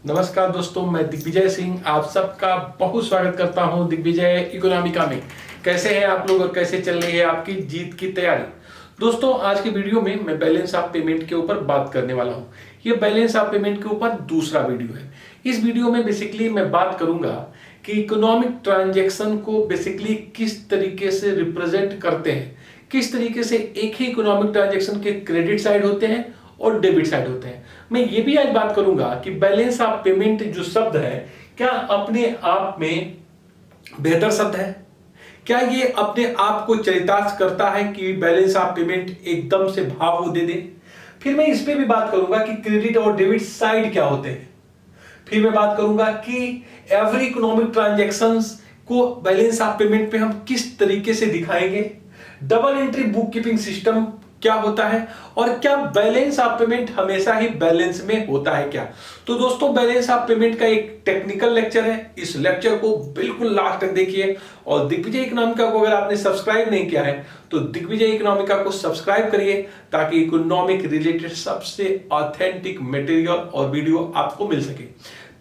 नमस्कार दोस्तों, मैं दिग्विजय सिंह आप सबका बहुत स्वागत करता हूं दिग्विजय इकोनॉमिका में। कैसे हैं आप लोग और कैसे चल रही है आपकी जीत की तैयारी। दोस्तों, आज की वीडियो में मैं बैलेंस ऑफ पेमेंट के ऊपर बात करने वाला हूं। ये बैलेंस ऑफ पेमेंट के ऊपर दूसरा वीडियो है। इस वीडियो में बेसिकली मैं बात करूंगा कि इकोनॉमिक ट्रांजेक्शन को बेसिकली किस तरीके से रिप्रेजेंट करते हैं, किस तरीके से एक ही इकोनॉमिक ट्रांजेक्शन के क्रेडिट साइड होते हैं और डेबिट साइड होते हैं। मैं ये भी आज बात करूंगा कि बैलेंस ऑफ पेमेंट जो शब्द है क्या अपने आप में बेहतर शब्द है, क्या ये अपने आप को चरितार्थ करता है कि बैलेंस ऑफ पेमेंट एकदम से भाव दे दे। फिर मैं इस पे भी बात करूंगा कि क्रेडिट और डेबिट साइड क्या होते हैं। फिर मैं बात करूंगा कि एवरी इकोनॉमिक ट्रांजैक्शंस को बैलेंस ऑफ पेमेंट पे हम किस तरीके से दिखाएंगे, double entry book keeping system क्या होता है और क्या बैलेंस ऑफ पेमेंट हमेशा ही बैलेंस में होता है क्या। तो दोस्तों, बैलेंस ऑफ पेमेंट का एक टेक्निकल लेक्चर है। इस लेक्चर को बिल्कुल लास्ट तक देखिए और दिग्विजय इकोनॉमिका को अगर आपने सब्सक्राइब नहीं किया है तो दिग्विजय इकोनॉमिका को सब्सक्राइब करिए ताकि इकोनॉमिक रिलेटेड सबसे ऑथेंटिक मटेरियल और वीडियो आपको मिल सके।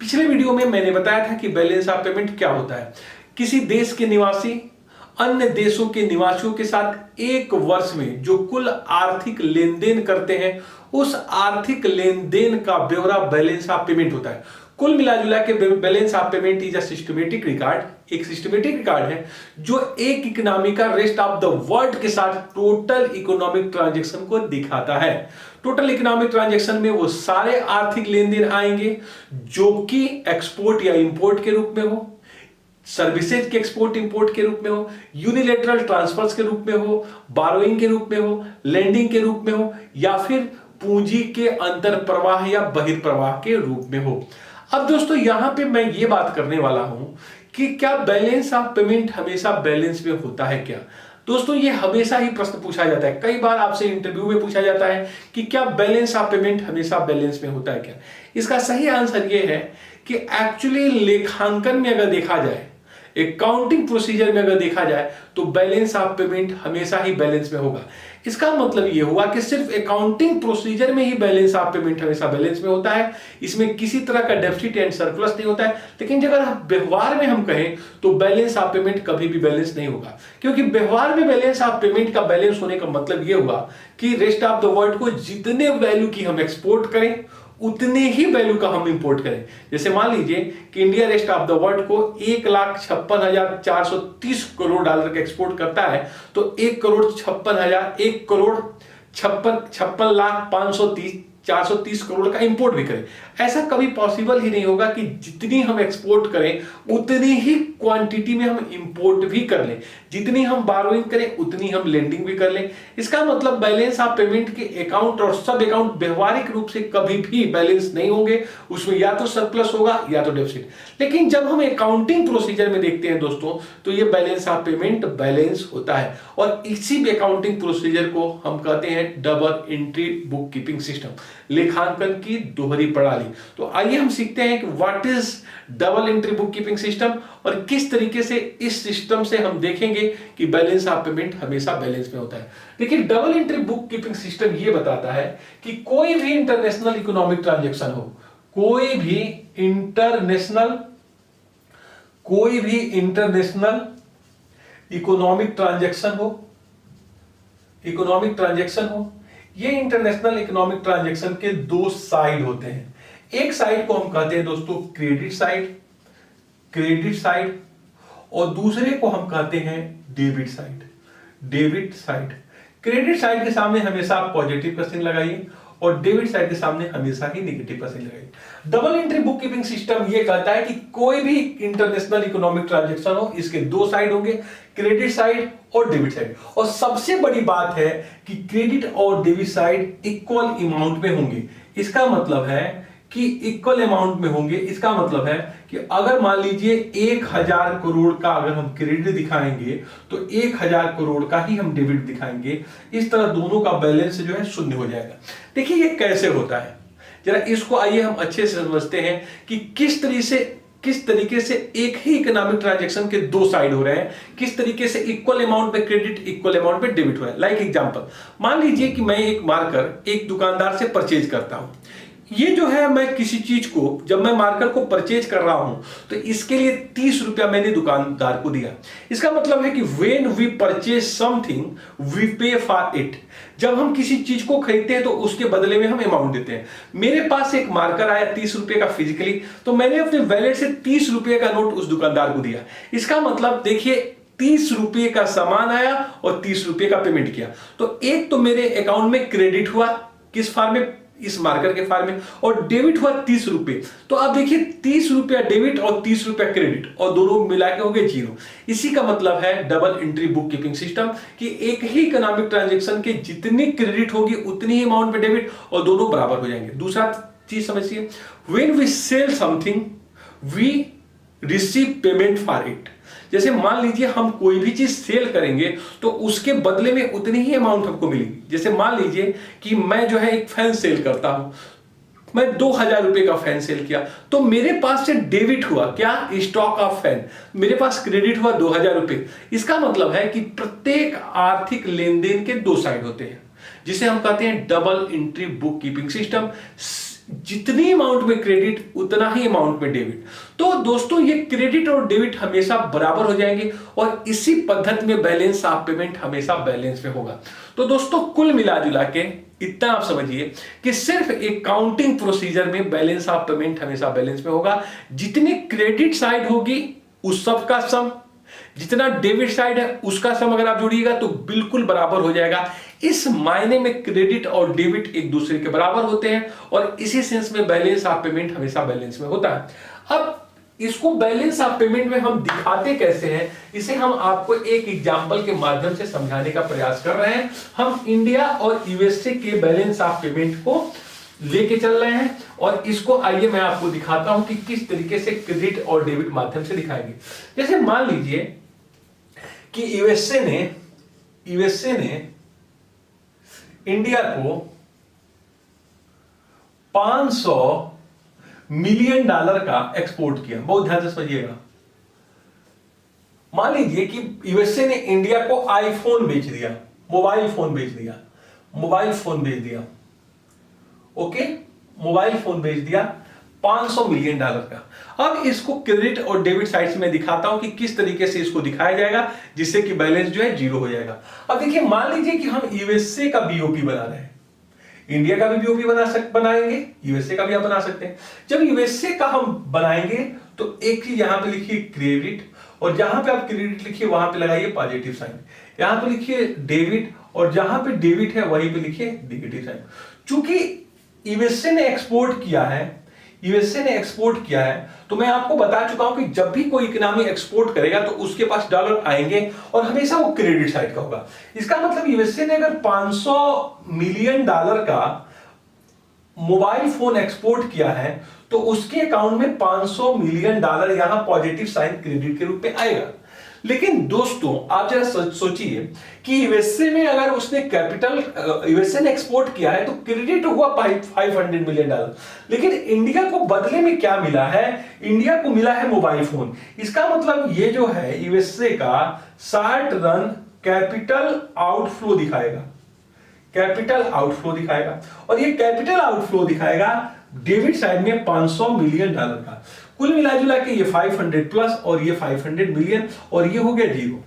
पिछले वीडियो में मैंने बताया था कि बैलेंस ऑफ पेमेंट क्या होता है। किसी देश के निवासी अन्य देशों के निवासियों के साथ एक वर्ष में जो कुल आर्थिक लेन देन करते हैं उस आर्थिक लेन देन का ब्यौरा बैलेंस ऑफ पेमेंट होता है। कुल मिलाजुला के balance of payment is a systematic record, एक सिस्टमेटिक रिकॉर्ड है जो एक इकोनॉमी का रेस्ट ऑफ द वर्ल्ड के साथ टोटल इकोनॉमिक ट्रांजैक्शन को दिखाता है। टोटल इकोनॉमिक ट्रांजैक्शन में वो सारे आर्थिक लेन देन आएंगे जो कि एक्सपोर्ट या इंपोर्ट के रूप में हो, सर्विसेज के एक्सपोर्ट इंपोर्ट के रूप में हो, यूनिलेटरल ट्रांसफर्स के रूप में हो, बारोइंग के रूप में हो, लेंडिंग के रूप में हो या फिर पूंजी के अंतर प्रवाह या बहिर्प्रवाह के रूप में हो। अब दोस्तों, यहां पे मैं ये बात करने वाला हूं कि क्या बैलेंस ऑफ पेमेंट हमेशा बैलेंस में होता है क्या। दोस्तों, ये हमेशा ही प्रश्न पूछा जाता है, कई बार आपसे इंटरव्यू में पूछा जाता है कि क्या बैलेंस ऑफ पेमेंट हमेशा बैलेंस में होता है क्या। इसका सही आंसर ये है कि एक्चुअली लेखांकन में अगर देखा जाए, अकाउंटिंग प्रोसीजर में अगर देखा जाए तो बैलेंस ऑफ पेमेंट हमेशा ही बैलेंस में होगा। इसका मतलब यह हुआ कि सिर्फ अकाउंटिंग प्रोसीजर में ही बैलेंस ऑफ पेमेंट हमेशा बैलेंस में होता है, इसमें किसी तरह का डेफिसिट एंड सरप्लस नहीं होता है। लेकिन अगर व्यवहार में हम कहें तो बैलेंस ऑफ पेमेंट कभी भी बैलेंस नहीं होगा, क्योंकि व्यवहार में बैलेंस ऑफ पेमेंट का बैलेंस होने का मतलब यह हुआ कि रेस्ट ऑफ द वर्ल्ड को जितने वैल्यू की हम एक्सपोर्ट करें उतने ही वैल्यू का हम इंपोर्ट करें। जैसे मान लीजिए कि India rest of the world को 1,56,430 करोड़ डॉलर का एक्सपोर्ट करता है तो 1,56,430 करोड़ का इंपोर्ट भी करें। ऐसा कभी पॉसिबल ही नहीं होगा कि जितनी हम एक्सपोर्ट करें उतनी ही क्वांटिटी में हम इंपोर्ट भी कर लें, जितनी हम बारोइंग करें उतनी हम लेंडिंग भी कर लें। इसका मतलब बैलेंस ऑफ पेमेंट के अकाउंट और सब अकाउंट व्यवहारिक रूप से कभी भी बैलेंस नहीं होंगे, उसमें या तो सरप्लस होगा या तो डेफिसिट। लेकिन जब हम अकाउंटिंग प्रोसीजर में देखते हैं दोस्तों तो ये बैलेंस ऑफ पेमेंट बैलेंस होता है और इसी अकाउंटिंग प्रोसीजर को हम कहते हैं double entry book keeping system, लेखांकन की दोहरी प्रणाली। तो आइए हम सीखते हैं कि what is double entry book keeping system और किस तरीके से इस सिस्टम से हम देखेंगे कि बैलेंस ऑफ पेमेंट हमेशा बैलेंस में होता है। देखिए, double entry book keeping system यह बताता है कि कोई भी इंटरनेशनल इकोनॉमिक ट्रांजैक्शन हो, कोई भी इंटरनेशनल इकोनॉमिक ट्रांजैक्शन हो, ये इंटरनेशनल इकोनॉमिक ट्रांजैक्शन के दो साइड होते हैं। एक साइड को हम कहते हैं दोस्तों क्रेडिट साइड और दूसरे को हम कहते हैं डेबिट साइड। क्रेडिट साइड के सामने हमेशा आप पॉजिटिव का साइन लगाइए और डेबिट साइड के सामने हमेशा ही नेगेटिव का साइन लगाइए। Double entry book keeping system यह कहता है कि कोई भी इंटरनेशनल इकोनॉमिक ट्रांजैक्शन हो, इसके दो साइड होंगे, क्रेडिट साइड और डेबिट साइड। और सबसे बड़ी बात है कि क्रेडिट और डेबिट साइड इक्वल अमाउंट में होंगे। इसका मतलब है कि इक्वल अमाउंट में होंगे। इसका मतलब है कि अगर मान लीजिए 1,000 करोड़ का अगर हम क्रेडिट दिखाएंगे तो 1,000 करोड़ का ही हम डेबिट दिखाएंगे। इस तरह दोनों का बैलेंस जो है शून्य हो जाएगा। देखिए ये कैसे होता है, जरा इसको आइए हम अच्छे से समझते हैं कि किस तरीके से एक ही इकोनॉमिक ट्रांजैक्शन के दो साइड हो रहे हैं, किस तरीके से इक्वल अमाउंट पे क्रेडिट इक्वल अमाउंट पे डेबिट हो रहा है। लाइक एग्जांपल, मान लीजिए कि मैं एक मार्कर एक दुकानदार से परचेज करता हूं। ये जो है, मैं किसी चीज को जब मैं मार्कर को परचेज कर रहा हूं तो इसके लिए 30 रुपया मैंने दुकानदार को दिया। इसका मतलब है कि when we purchase something we pay for it. जब हम किसी चीज को खरीदते हैं तो उसके बदले में हम अमाउंट देते हैं। मेरे पास एक मार्कर आया 30 रुपए का फिजिकली, तो मैंने अपने वैलेट से 30 रुपए का नोट उस दुकानदार को दिया। इसका मतलब देखिए 30 रुपए का सामान आया और 30 रुपए का पेमेंट किया। तो एक तो मेरे अकाउंट में क्रेडिट हुआ, किस फॉर्म में, इस मार्कर के फॉर्म में, और डेबिट हुआ 30 रुपए। तो आप देखिए 30 रुपया डेबिट और 30 रुपया क्रेडिट, और दोनों मिला के हो गए 0। इसी का मतलब है double entry book keeping system, कि एक ही इकोनॉमिक ट्रांजैक्शन के जितनी क्रेडिट होगी उतनी ही अमाउंट में डेबिट, और दोनों बराबर हो जाएंगे। दूसरा चीज समझिए, when we sell something we receive payment for it. जैसे मान लीजिए हम कोई भी चीज सेल करेंगे तो उसके बदले में उतनी ही अमाउंट हमको मिलेगी। जैसे मान लीजिए कि मैं जो है एक फैन सेल करता हूं, मैं 2000 रुपए का फैन सेल किया, तो मेरे पास से डेबिट हुआ क्या, स्टॉक ऑफ फैन, मेरे पास क्रेडिट हुआ 2000 रुपए। इसका मतलब है कि प्रत्येक आर्थिक लेन देन के दो साइड होते हैं, जिसे हम कहते हैं double entry book keeping system. जितनी अमाउंट में क्रेडिट उतना ही अमाउंट में डेबिट। तो दोस्तों ये क्रेडिट और डेबिट हमेशा बराबर हो जाएंगे, और इसी पद्धति में बैलेंस ऑफ पेमेंट हमेशा बैलेंस में होगा। तो दोस्तों कुल मिला जुला के इतना आप समझिए कि सिर्फ एक काउंटिंग प्रोसीजर में बैलेंस ऑफ पेमेंट हमेशा बैलेंस में होगा। जितनी क्रेडिट साइड होगी उस सब का सम, जितना डेबिट साइड है उसका सम अगर आप जोड़िएगा तो बिल्कुल बराबर हो जाएगा। इस मायने में क्रेडिट और डेबिट एक दूसरे के बराबर होते हैं, और इसी सेंस में बैलेंस ऑफ पेमेंट हमेशा बैलेंस में होता है। अब इसको बैलेंस ऑफ पेमेंट में हम दिखाते कैसे हैं, इसे हम आपको एक एग्जांपल के माध्यम से समझाने का प्रयास कर रहे हैं। हम इंडिया और यूएसए के बैलेंस ऑफ पेमेंट को लेके चल रहे हैं, और इसको आइए मैं आपको दिखाता हूं कि किस तरीके से क्रेडिट और डेबिट माध्यम से दिखाएंगे। जैसे मान लीजिए कि यूएसए ने इंडिया को $500 मिलियन का एक्सपोर्ट किया। बहुत ध्यान से समझिएगा। मान लीजिए कि यूएसए ने इंडिया को आईफोन बेच दिया, मोबाइल फोन बेच दिया, ओके, मोबाइल फोन बेच दिया $500 मिलियन का। अब इसको क्रेडिट और डेबिट साइड से मैं दिखाता हूं कि किस तरीके से इसको दिखाया जाएगा जिससे कि बैलेंस जो है 0 हो जाएगा। अब देखिए मान लीजिए कि हम यूएसए का बीओपी बना रहे हैं, इंडिया का भी बीओपी बनाएंगे, यूएसए का भी आप बना सकते हैं। जब यूएसए का हम बनाएंगे तो एक चीज यहां पे लिखिए क्रेडिट, और जहां पे आप क्रेडिट लिखिए वहां पे लगाइए पॉजिटिव साइन, यहां पे लिखिए डेबिट, और जहां पे डेबिट है वहीं पे लिखिए नेगेटिव साइन। चूंकि यूएसए ने एक्सपोर्ट किया है तो मैं आपको बता चुका हूं कि जब भी कोई इकोनॉमी एक्सपोर्ट करेगा तो उसके पास डॉलर आएंगे और हमेशा वो क्रेडिट साइड का होगा। इसका मतलब यूएसए ने अगर $500 मिलियन का मोबाइल फोन एक्सपोर्ट किया है तो उसके अकाउंट में $500 मिलियन यहां पॉजिटिव साइन क्रेडिट के रूप में आएगा। लेकिन दोस्तों आप जरा सोचिए कि यूएसए में अगर उसने यूएसए ने एक्सपोर्ट किया है तो क्रेडिट हुआ $500 मिलियन, लेकिन इंडिया को बदले में क्या मिला है, इंडिया को मिला है मोबाइल फोन। इसका मतलब ये जो है यूएसए का शॉर्ट रन कैपिटल आउटफ्लो दिखाएगा, और ये कैपिटल आउटफ्लो दिखाएगा डेबिट साइड में $500 मिलियन का। कुल मिला जुला के ये 500 प्लस और ये 500 मिलियन, और ये हो गया 0।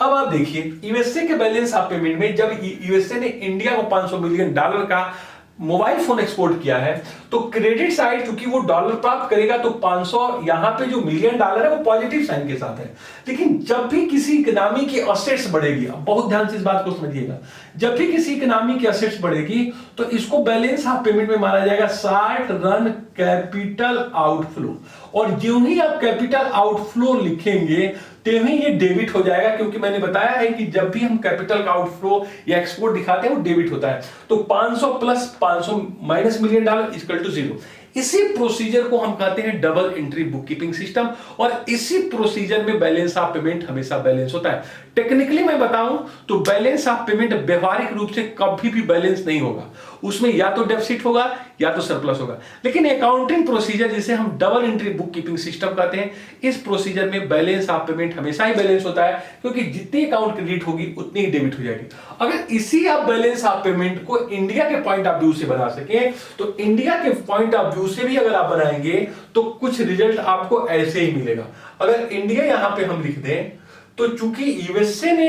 अब आप देखिए यूएसए के बैलेंस ऑफ पेमेंट में जब यूएसए ने इंडिया को $500 मिलियन का मोबाइल फोन एक्सपोर्ट किया है तो क्रेडिट साइड चूंकि वो डॉलर प्राप्त करेगा तो 500 यहां पे जो मिलियन डॉलर है वो पॉजिटिव साइन के साथ है। लेकिन जब भी किसी इकोनॉमी की असेट्स बढ़ेगी, बहुत ध्यान से इस बात को समझिएगा, जब भी किसी इकोनॉमी की असेट्स बढ़ेगी तो इसको बैलेंस ऑफ पेमेंट में माना जाएगा शॉर्ट रन कैपिटल आउटफ्लो, और जो ही आप कैपिटल आउटफ्लो लिखेंगे ही ये डेबिट हो जाएगा, क्योंकि मैंने बताया है कि जब भी हम कैपिटल का आउटफ्लो या एक्सपोर्ट दिखाते हैं वो डेबिट होता है। तो 500 plus 500 minus million dollar equal to 0। इसी प्रोसीजर को हम कहते हैं double entry book keeping system, और इसी प्रोसीजर में बैलेंस ऑफ पेमेंट हमेशा बैलेंस होता है। टेक्निकली मैं बताऊं तो बैलेंस ऑफ पेमेंट व्यवहारिक रूप से कभी भी बैलेंस नहीं होगा, उसमें या तो डेफिसिट होगा या तो सरप्लस होगा। लेकिन अकाउंटिंग प्रोसीजर जिसे हम double entry book keeping system कहते हैं, इस प्रोसीजर में बैलेंस ऑफ पेमेंट हमेशा ही बैलेंस होता है, क्योंकि जितनी अकाउंट क्रेडिट होगी उतनी ही डेबिट हो जाएगी। अगर इसी आप बैलेंस ऑफ पेमेंट को इंडिया के पॉइंट ऑफ व्यू से बना सके, तो इंडिया के पॉइंट ऑफ व्यू से भी अगर आप बनाएंगे तो कुछ रिजल्ट आपको ऐसे ही मिलेगा। अगर इंडिया यहां पे हम लिख दें, तो चूंकि यूएसए ने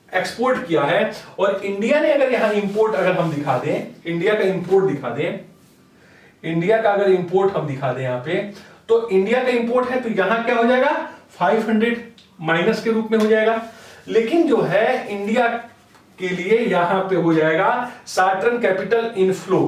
एक्सपोर्ट किया है और इंडिया ने अगर यहां इंपोर्ट अगर हम दिखा दें, इंडिया का इंपोर्ट दिखा दें, इंडिया का अगर इंपोर्ट हम दिखा दें यहां पे, तो इंडिया का इंपोर्ट है तो यहां क्या हो जाएगा 500 माइनस के रूप में हो जाएगा। लेकिन जो है इंडिया के लिए यहां पे हो जाएगा सॉर्टन कैपिटल इनफ्लो,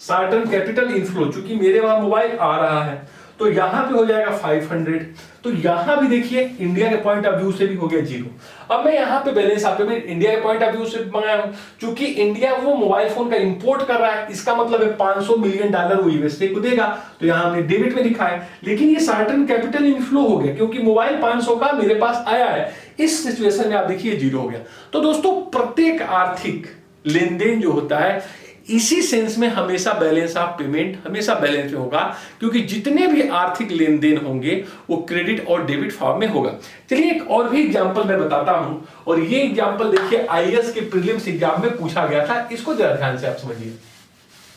सॉर्टन कैपिटल इनफ्लो, चूंकि मेरे वहां मोबाइल आ रहा है तो यहां पे हो जाएगा 500। तो यहां भी देखिए इंडिया के पॉइंट ऑफ व्यू से भी हो गया 0। अब मैं यहां पे बैलेंस ऑफ पेमेंट इंडिया के पॉइंट ऑफ व्यू से मंगाया हूं, क्योंकि इंडिया वो मोबाइल फोन का इंपोर्ट कर रहा है, इसका मतलब है $500 मिलियन वो यूएसए को देगा, तो यहां हमने डेबिट में लिखा है। लेकिन ये सॉर्टन कैपिटल इनफ्लो हो गया, क्योंकि मोबाइल 500 का मेरे पास आया है। इस सिचुएशन में आप देखिए 0 हो गया। तो दोस्तों प्रत्येक आर्थिक लेन देन जो होता है इसी सेंस में हमेशा बैलेंस ऑफ पेमेंट हमेशा बैलेंस में होगा, क्योंकि जितने भी आर्थिक लेन देन होंगे वो क्रेडिट और डेबिट फॉर्म में होगा। चलिए एक और भी एग्जांपल मैं बताता हूं, और ये एग्जांपल देखिए आईएएस के प्रीलिम्स एग्जाम में पूछा गया था, इसको जरा ध्यान से आप समझिए।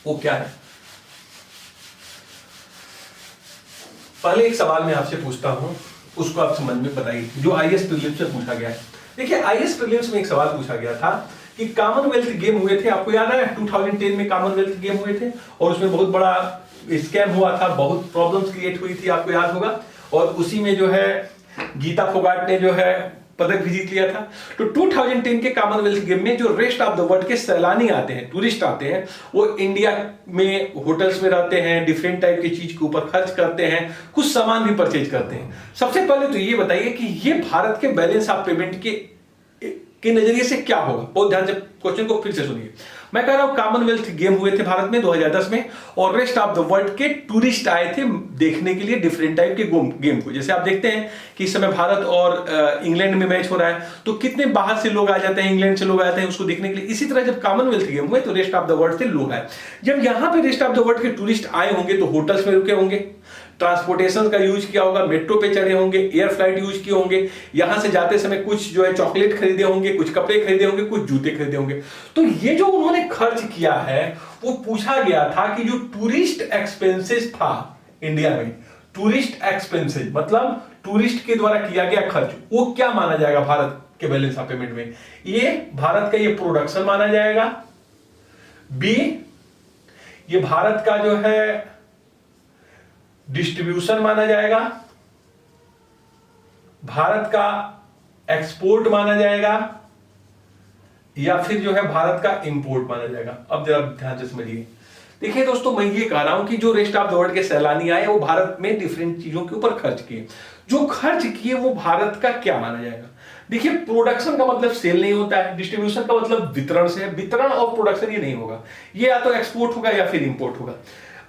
वो क्या है, पहले एक सवाल मैं आपसे पूछता हूं, उसको आप समझ में बताइए, जो आईएएस प्रीलिम्स में पूछा गया है। देखिए आईएएस प्रीलिम्स में एक सवाल पूछा गया था कि कॉमनवेल्थ गेम हुए थे, आपको याद है 2010 में कॉमनवेल्थ गेम हुए थे, और उसमें बहुत बड़ा स्कैम हुआ था, बहुत प्रॉब्लम्स क्रिएट हुई थी, आपको याद होगा। और उसी में जो है गीता फोगाट ने जो है पदक भी जीत लिया था। तो 2010 के कॉमनवेल्थ गेम में जो रेस्ट ऑफ द वर्ल्ड के सैलानी आते हैं, टूरिस्ट आते हैं, वो इंडिया में होटल्स में रहते हैं, डिफरेंट टाइप की चीज के ऊपर खर्च करते हैं, कुछ सामान भी परचेज करते हैं। सबसे पहले तो ये बताइए कि ये भारत के बैलेंस ऑफ पेमेंट के नजरिए से क्या होगा। बहुत ध्यान से क्वेश्चन को फिर से सुनिए। मैं कह रहा हूं कॉमनवेल्थ गेम हुए थे भारत में 2010 में, और रेस्ट ऑफ द वर्ल्ड के टूरिस्ट आए थे देखने के लिए डिफरेंट टाइप के गेम को। जैसे आप देखते हैं कि इस समय भारत और इंग्लैंड में मैच हो रहा है, तो कितने बाहर से लोग आ जाते हैं, इंग्लैंड से लोग आ जाते हैं उसको देखने के लिए। इसी तरह जब कॉमनवेल्थ गेम हुए तो रेस्ट ऑफ द वर्ल्ड से लोग आए। जब यहां पे रेस्ट ऑफ द वर्ल्ड के टूरिस्ट आए होंगे तो होटल्स में रुके होंगे, ट्रांसपोर्टेशन का यूज किया होगा, मेट्रो पे चढ़े होंगे, एयर फ्लाइट यूज किए होंगे, यहां से जाते समय कुछ जो है चॉकलेट खरीदे होंगे, कुछ कपड़े खरीदे होंगे, कुछ जूते खरीदे होंगे। तो ये जो उन्होंने खर्च किया है वो पूछा गया था कि जो टूरिस्ट एक्सपेंसेस था इंडिया में, टूरिस्ट एक्सपेंसेस मतलब टूरिस्ट के द्वारा किया गया खर्च, वो क्या माना जाएगा भारत के बैलेंस ऑफ पेमेंट में। ये भारत का ये प्रोडक्शन माना जाएगा, बी ये भारत का जो है डिस्ट्रीब्यूशन माना जाएगा, भारत का एक्सपोर्ट माना जाएगा, या फिर जो है भारत का इंपोर्ट माना जाएगा। अब जरा ध्यान से समझिए। देखिए दोस्तों मैं ये कह रहा हूं कि जो रेस्ट ऑफ द वर्ल्ड के सैलानी आए वो भारत में डिफरेंट चीजों के ऊपर खर्च किए, जो खर्च किए वो भारत का क्या माना जाएगा। देखिए प्रोडक्शन का मतलब सेल नहीं होता है, डिस्ट्रीब्यूशन का मतलब वितरण से है, वितरण और प्रोडक्शन ये नहीं होगा, ये या तो एक्सपोर्ट होगा या फिर इंपोर्ट होगा।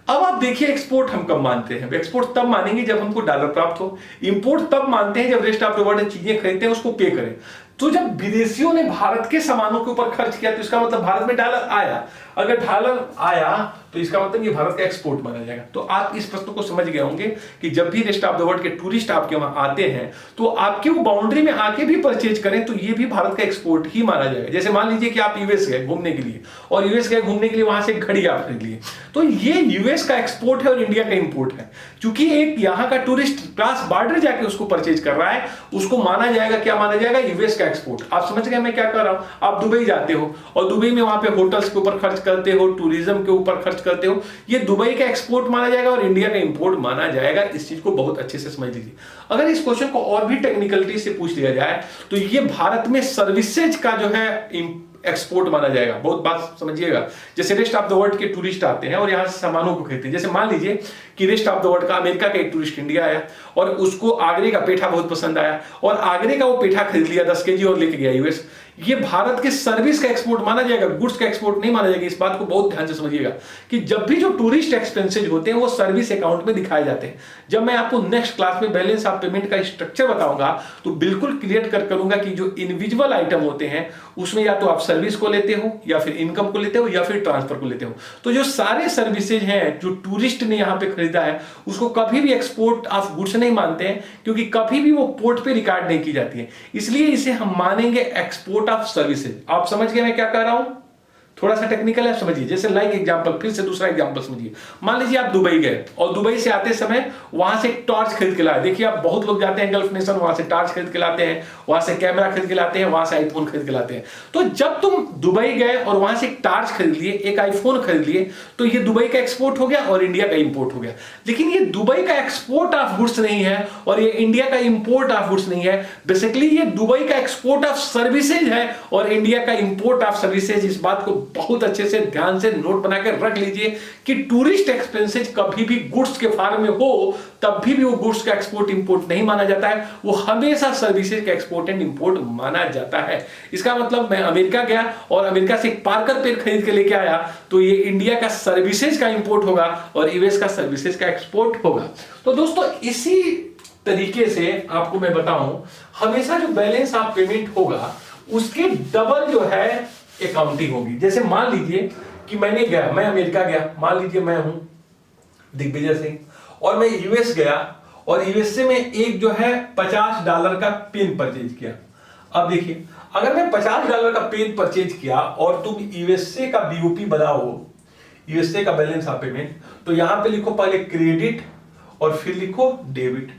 अब आप देखिए एक्सपोर्ट हम कब मानते हैं, एक्सपोर्ट तब मानेंगे जब हमको डॉलर प्राप्त हो, इंपोर्ट तब मानते हैं जब रेस्ट ऑफ द वर्ल्ड चीजें खरीदते हैं उसको पे करें। तो जब विदेशियों ने भारत के सामानों के ऊपर खर्च किया तो इसका मतलब भारत में डॉलर आया, अगर डॉलर आया तो इसका मतलब ये भारत का एक्सपोर्ट माना जाएगा। तो आप इस प्रश्न को समझ गए होंगे कि जब भी रेस्ट ऑफ द वर्ल्ड के टूरिस्ट आपके वहां आते हैं तो आपके वो बाउंड्री में आके भी परचेज करें तो ये भी भारत का एक्सपोर्ट ही माना जाएगा। जैसे मान लीजिए कि आप यूएस गए घूमने के लिए, और यूएस गए घूमने के लिए वहां से घड़ी आप खरीद लिए, तो ये यूएस का एक्सपोर्ट है और इंडिया का इंपोर्ट है। क्योंकि एक यहाँ का टूरिस्ट क्रॉस बॉर्डर जाके उसको परचेज कर रहा है, उसको माना जाएगा, क्या माना जाएगा, यूएस का एक्सपोर्ट। आप समझ गए मैं क्या कर रहा हूं। आप दुबई जाते हो और दुबई में वहां पे होटल्स के ऊपर खर्च करते हो, टूरिज्म के ऊपर खर्च करते हो, ये दुबई का एक्सपोर्ट माना जाएगा और इंडिया का इंपोर्ट माना जाएगा। इस चीज को बहुत अच्छे से समझ लीजिए। अगर इस क्वेश्चन को और भी टेक्निकलिटी से पूछ लिया जाए तो ये भारत में सर्विसेज का जो है एक्सपोर्ट माना जाएगा। बहुत बात समझिएगा। जैसे रेस्ट ऑफ द वर्ल्ड के टूरिस्ट आते हैं और यहां से सामानों को खरीदते हैं। जैसे मान लीजिए कि रेस्ट ऑफ द वर्ल्ड का अमेरिका का एक टूरिस्ट इंडिया आया और उसको आगरे का पेठा बहुत पसंद आया और आगरे का वो पेठा खरीद लिया 10 केजी और लेके गया यूएस। ये भारत के सर्विस का एक्सपोर्ट माना जाएगा, गुड्स का एक्सपोर्ट नहीं माना जाएगा। इस बात को बहुत ध्यान से समझिएगा कि जब भी जो टूरिस्ट एक्सपेंसेज होते हैं वो सर्विस अकाउंट में दिखाए जाते हैं। जब मैं आपको नेक्स्ट क्लास में बैलेंस ऑफ पेमेंट का स्ट्रक्चर बताऊंगा तो बिल्कुल क्लियर करूंगा कि जो इंडिविजुअल आइटम होते हैं उसमें या तो आप सर्विस को लेते हो या फिर इनकम को लेते हो या फिर ट्रांसफर को लेते हो। तो जो सारे सर्विसेज हैं जो टूरिस्ट ने यहां पे खरीदा है उसको कभी भी एक्सपोर्ट ऑफ गुड्स नहीं मानते हैं, क्योंकि कभी भी वो पोर्ट पे रिकॉर्ड नहीं की जाती है। इसलिए इसे हम मानेंगे एक्सपोर्ट ऑफ सर्विसेज। आप समझ गए मैं क्या कह रहा हूं? थोड़ा सा टेक्निकल है, समझिए। जैसे लाइक एग्जांपल, फिर से दूसरा एग्जांपल समझिए। मान लीजिए आप दुबई गए और दुबई से आते समय वहां से एक टॉर्च खरीद के लाए। देखिए आप बहुत लोग जाते हैं गल्फ नेशन, वहां से टॉर्च खरीद के लाते हैं, वहां से कैमरा खरीद के लाते हैं, वहां से आईफोन खरीद के लाते हैं। तो जब तुम दुबई गए और वहां से एक टॉर्च खरीद लिए, एक आईफोन खरीद लिए, तो ये दुबई का एक्सपोर्ट हो गया और इंडिया का इंपोर्ट हो गया। लेकिन ये दुबई का एक्सपोर्ट ऑफ गुड्स नहीं है और ये इंडिया का इंपोर्ट ऑफ गुड्स नहीं है। बेसिकली ये दुबई का एक्सपोर्ट ऑफ सर्विसेज है और इंडिया का इंपोर्ट ऑफ सर्विसेज। इस बात को बहुत अच्छे से ध्यान से नोट बना के रख लीजिए कि टूरिस्ट एक्सपेंसेज कभी भी गुड्स के फॉर्म में हो तब भी वो गुड्स का एक्सपोर्ट इंपोर्ट नहीं माना जाता है, वो हमेशा सर्विसेज का एक्सपोर्ट एंड इंपोर्ट माना जाता है। इसका मतलब मैं अमेरिका गया और अमेरिका से एक पार्कर पेन खरीद के लेके आया तो ये इंडिया का सर्विसेज का इंपोर्ट होगा और यूएस का सर्विसेज का एक्सपोर्ट होगा। तो दोस्तों इसी तरीके से आपको मैं बताऊं, हमेशा जो बैलेंस ऑफ पेमेंट होगा उसके डबल जो है अकाउंटिंग होगी। जैसे मान लीजिए कि मैं अमेरिका गया, मान लीजिए मैं हूं दिग्विजय सिंह और मैं यूएस गया और यूएसए में एक जो है $50 का पेन परचेज किया। अब देखिए, अगर मैं $50 का पेन परचेज किया और तुम यूएसए का बीओपी बनाओ, यूएसए का बैलेंस ऑफ पेमेंट, तो यहां पे लिखो पहले क्रेडिट और फिर लिखो डेबिट।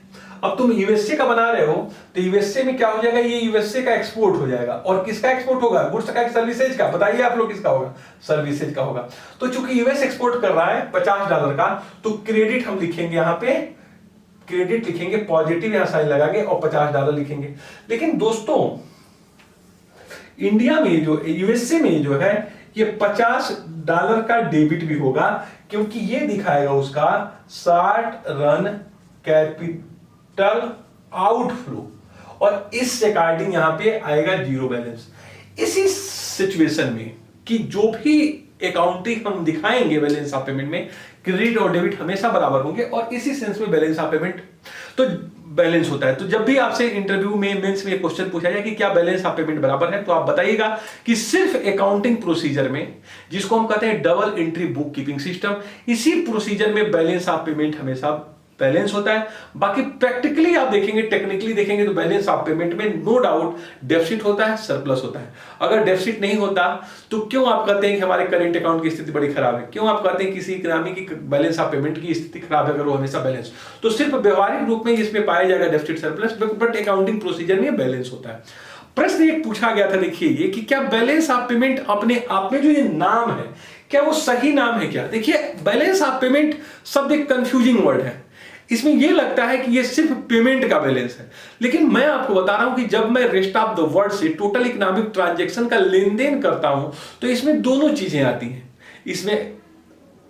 अब तुम यूएसए का बना रहे हो तो यूएसए में क्या हो जाएगा, ये यूएसए का एक्सपोर्ट हो जाएगा। और किसका एक्सपोर्ट होगा? गुड्स का, सर्विसेज का? बताइए आप लोग किसका होगा? सर्विसेज का होगा। तो चूंकि यूएस एक्सपोर्ट कर रहा है $50 का, तो क्रेडिट हम लिखेंगे, यहां पे क्रेडिट लिखेंगे, पॉजिटिव यहां साइन लगाएंगे और $50 लिखेंगे। लेकिन दोस्तों इंडिया में जो यूएसए में जो है ये $50 का डेबिट भी होगा, क्योंकि ये दिखाएगा उसका शॉर्ट रन कैपिटल आउटफ्लो और इस अकॉर्डिंग यहां पे आएगा जीरो बैलेंस। इसी सिचुएशन में कि जो भी अकाउंटिंग हम दिखाएंगे बैलेंस ऑफ पेमेंट में, क्रेडिट और डेबिट हमेशा बराबर होंगे और इसी सेंस में बैलेंस ऑफ पेमेंट तो बैलेंस होता है। तो जब भी आपसे इंटरव्यू में, मेंस में क्वेश्चन पूछा जाए कि क्या बैलेंस ऑफ पेमेंट बराबर है, तो आप बताइएगा कि सिर्फ अकाउंटिंग प्रोसीजर में, जिसको हम कहते हैं double entry book keeping system, इसी प्रोसीजर में बैलेंस ऑफ पेमेंट हमेशा बैलेंस होता है। बाकी प्रैक्टिकली आप देखेंगे, टेक्निकली देखेंगे तो बैलेंस ऑफ पेमेंट में नो डाउट डेफिसिट होता है, सरप्लस होता है। अगर डेफिसिट नहीं होता तो क्यों आप कहते हैं कि हमारे करंट अकाउंट की स्थिति बड़ी खराब है? क्यों आप कहते हैं किसी इकोनॉमी की बैलेंस ऑफ पेमेंट की स्थिति खराब है अगर वो हमेशा बैलेंस? तो सिर्फ व्यवहारिक रूप में इसमें पाया जाएगा deficit, surplus, but accounting procedure में बैलेंस होता है। प्रश्न एक पूछा गया था, देखिए ये कि क्या बैलेंस ऑफ पेमेंट अपने आप में जो ये नाम है क्या वो सही नाम है क्या? देखिए बैलेंस ऑफ पेमेंट शब्द एक कंफ्यूजिंग वर्ड है। इसमें यह लगता है कि ये सिर्फ पेमेंट का बैलेंस है, लेकिन मैं आपको बता रहा हूं कि जब मैं रेस्ट ऑफ द वर्ल्ड से टोटल इकोनॉमिक ट्रांजैक्शन का लेन देन करता हूं तो इसमें दोनों चीजें आती हैं।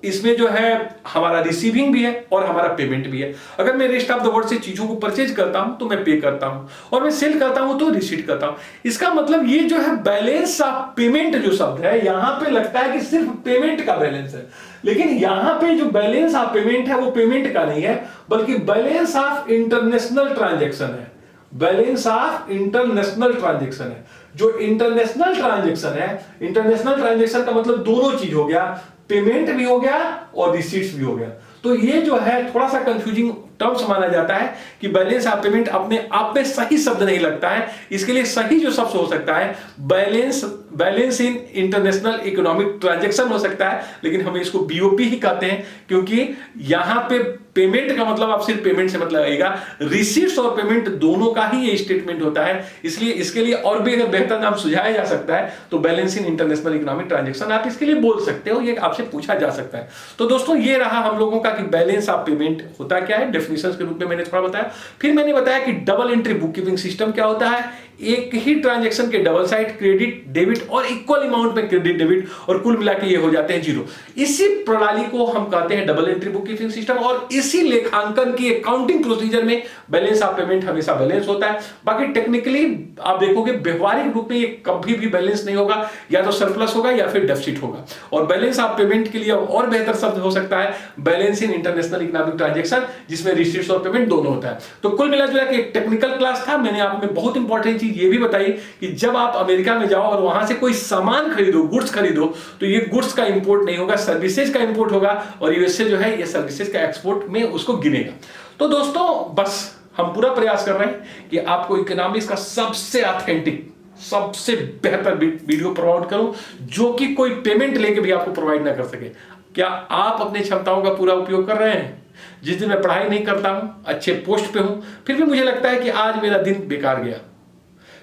इसमें जो है हमारा रिसीविंग भी है और हमारा पेमेंट भी है। अगर मैं रेस्ट ऑफ द वर्ल्ड से चीजों को परचेज करता हूं तो मैं पे करता हूं और मैं सेल करता हूं तो रिसीट करता हूं। इसका मतलब ये जो है बैलेंस ऑफ पेमेंट जो शब्द है, यहां पे लगता है कि सिर्फ पेमेंट का बैलेंस है, लेकिन यहां पे जो बैलेंस ऑफ पेमेंट है वो पेमेंट का नहीं है, बल्कि बैलेंस ऑफ इंटरनेशनल ट्रांजैक्शन है। बैलेंस ऑफ इंटरनेशनल ट्रांजैक्शन है। जो इंटरनेशनल ट्रांजैक्शन है, इंटरनेशनल ट्रांजैक्शन का मतलब दोनों चीज हो गया, पेमेंट भी हो गया और रिसीट्स भी हो गया। तो ये जो है थोड़ा सा कंफ्यूजिंग टर्म्स माना जाता है कि बैलेंस ऑफ पेमेंट अपने आप में सही शब्द नहीं लगता है। इसके लिए सही जो शब्द हो सकता है balance in international economic transaction हो सकता है, लेकिन हम इसको बीओपी ही कहते हैं, क्योंकि यहां पे पेमेंट का मतलब आप सिर्फ पेमेंट से मतलब आएगा, रिसीट्स और पेमेंट दोनों का ही ये स्टेटमेंट होता है। इसलिए इसके लिए और भी अगर बेहतर नाम सुझाया जा सकता है तो balance in international economic transaction आप इसके लिए बोल सकते हो, ये आपसे पूछा जा सकता है। तो दोस्तों ये रहा हम लोगों का कि बैलेंस ऑफ पेमेंट होता क्या है, डेफिनेशन के रूप में मैंने थोड़ा बताया। फिर मैंने बताया कि double entry book keeping system क्या होता है, एक ही ट्रांजैक्शन के डबल साइड क्रेडिट डेबिट और इक्वल अमाउंट में क्रेडिट डेबिट और कुल मिला के ये हो जाते हैं जीरो। इसी प्रणाली को हम कहते हैं double entry book keeping system और इसी लेखांकन की अकाउंटिंग प्रोसीजर में बैलेंस ऑफ पेमेंट हमेशा बैलेंस होता है। बाकी टेक्निकली आप देखोगे व्यवहारिक रूप में ये कभी भी बैलेंस नहीं होगा, या तो सरप्लस होगा या फिर डेफिसिट होगा। और बैलेंस ऑफ पेमेंट के लिए और बेहतर शब्द हो सकता है balance in international economic transaction, जिसमें रिसीट्स और पेमेंट दोनों होता है। तो कुल मिलाजुला के एक टेक्निकल क्लास था। मैंने आप में बहुत इंपॉर्टेंट चीज ये भी बताई कि जब आप अमेरिका में जाओ और वहां से कोई सामान खरीदो, गुड्स खरीदो, तो ये गुड्स का इंपोर्ट नहीं होगा, सर्विसेज का इंपोर्ट होगा और यूएसए जो है ये सर्विसेज का एक्सपोर्ट में उसको गिनेगा। तो दोस्तों बस हम पूरा प्रयास कर रहे हैं कि आपको इकोनॉमिक्स का सबसे ऑथेंटिक, सबसे बेहतर वीडियो प्रोवाइड करूं, जो कि कोई पेमेंट लेके भी आपको प्रोवाइड ना कर सके। क्या आप अपनी क्षमताओं का पूरा उपयोग कर रहे हैं? जिस दिन मैं पढ़ाई नहीं करता हूं, अच्छे पोस्ट पे हूं, फिर भी मुझे लगता है कि आज मेरा दिन बेकार गया,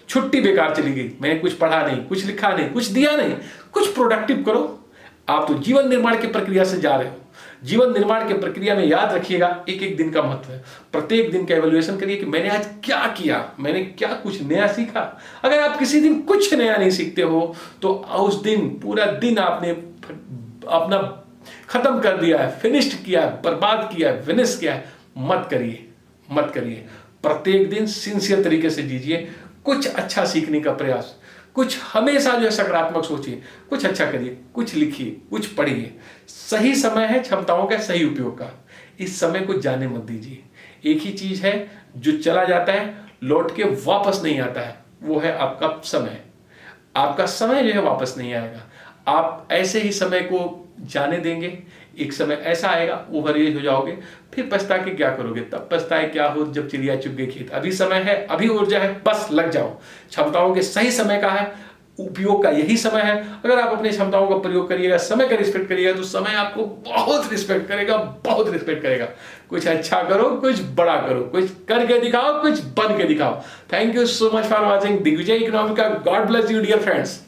छुट्टी बेकार चली गई, मैंने कुछ पढ़ा नहीं, कुछ लिखा नहीं, कुछ दिया नहीं, कुछ प्रोडक्टिव करो। आप तो जीवन निर्माण की प्रक्रिया से जा रहे हो। जीवन निर्माण की प्रक्रिया में याद रखिएगा एक एक दिन का महत्व है। प्रत्येक दिन का एवेल्युएशन करिए कि मैंने आज क्या किया, मैंने क्या कुछ नया सीखा। अगर आप किसी दिन कुछ नया नहीं सीखते हो तो उस दिन पूरा दिन आपने अपना खत्म कर दिया है, फिनिश्ड किया है, बर्बाद किया है, फिनिश किया है। मत करिए, मत करिए। प्रत्येक दिन सिंसियर तरीके से जीजिए, कुछ अच्छा सीखने का प्रयास, कुछ हमेशा जो है सकारात्मक सोचिए, कुछ अच्छा करिए, कुछ लिखिए, कुछ पढ़िए। सही समय है क्षमताओं का सही उपयोग का। इस समय को जाने मत दीजिए। एक ही चीज है जो चला जाता है, लौट के वापस नहीं आता है, वो है आपका समय। आपका समय जो है वापस नहीं आएगा। आप ऐसे ही समय को जाने देंगे, एक समय ऐसा आएगा ओवर एज हो जाओगे, फिर पछता के क्या करोगे? तब पछताए क्या हो जब चिड़िया चुग गई खेत। अभी समय है, अभी ऊर्जा है, बस लग जाओ। क्षमताओं के सही समय का है, उपयोग का यही समय है। अगर आप अपनी क्षमताओं का प्रयोग करिएगा, समय का रिस्पेक्ट करिएगा, तो समय आपको बहुत रिस्पेक्ट करेगा, बहुत रिस्पेक्ट करेगा। कुछ अच्छा करो, कुछ बड़ा करो, कुछ करके दिखाओ, कुछ बन के दिखाओ। Thank you so much for watching Digvijay Economica. God bless you dear friends.